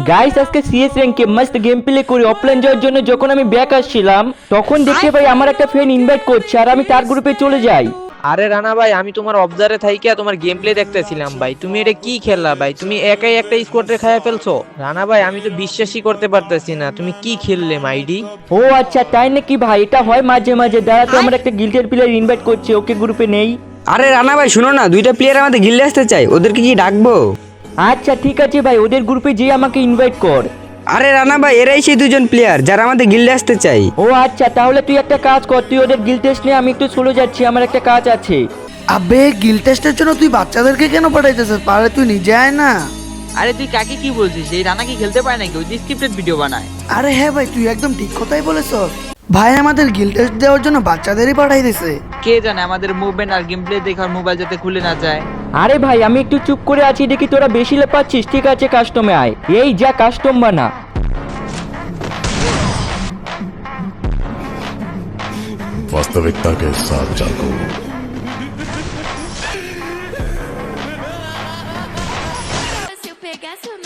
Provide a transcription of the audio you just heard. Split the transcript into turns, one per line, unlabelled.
Guys আজকে CS র্যাঙ্কে মস্ত গেম প্লে করে অফলাইন যাওয়ার জন্য যখন আমি ব্যাক আসছিলাম তখন দেখতে পাই আমার একটা ফ্রেন্ড ইনভাইট করছে আর আমি তার গ্রুপে চলে যাই।
আরে রানা ভাই, আমি তোমার অবজারে থাইকা তোমার গেম প্লে দেখতেছিলাম ভাই। তুমি এটা কি খেললা ভাই? তুমি একাই একটা স্কোয়াডে খাইয়া ফেলছো। রানা ভাই, আমি তো বিশ্বাসই করতে পারতেছি না, তুমি কি খেললে মাইডি?
ও আচ্ছা তাই নাকি ভাই, এটা হয় মাঝে মাঝে। দাঁড়াতে আমার একটা গিল্ডের প্লেয়ার ইনভাইট করছে, ওকে গ্রুপে নেই।
আরে রানা ভাই শুনো না, দুইটা প্লেয়ার আমাদের গিল্ডে আসতে চাই, ওদেরকে কি ডাকবো?
আচ্ছা ঠিক আছে ভাই, ওদের গ্রুপে যেয়ে আমাকে ইনভাইট কর।
আরে রানা ভাই, এরাই সেই দুজন প্লেয়ার যারা আমাদের গিল্ডে আসতে চাই।
ও আচ্ছা, তাহলে তুই একটা কাজ কর, তুই ওদের গিল্ড টেস্ট নিয়ে, আমি একটু চলে যাচ্ছি, আমার একটা কাজ আছে।
আবে গিল টেস্টের জন্য তুই বাচ্চাদেরকে কেন পাঠাইতেছিস? পারে তুই নিজে আয় না।
আরে তুই কাকে কি বলছিস? এই রানা কি খেলতে পারে নাকি? ওই যে স্ক্রিপ্টেড ভিডিও বানায়।
আরে হ্যাঁ ভাই, তুই একদম ঠিক কথাই বলেছ। ভাই আমাদের গিল টেস্ট দেওয়ার জন্য বাচ্চাদেরই পাঠাই দিছে।
কে জানে আমাদের মুভমেন্ট আর গেম প্লে দেখে আর মোবাইল যাতে খুলে না যায়।
আরে ভাই আমি একটু চুপ করে আছি, দেখি তোরা বেশি লেপাচ্ছিস। ঠিক আছে কাস্টমে আয়, এই যা কাস্টম বানা।
वास्तविकता के साथ जागो।
Se eu pegasse o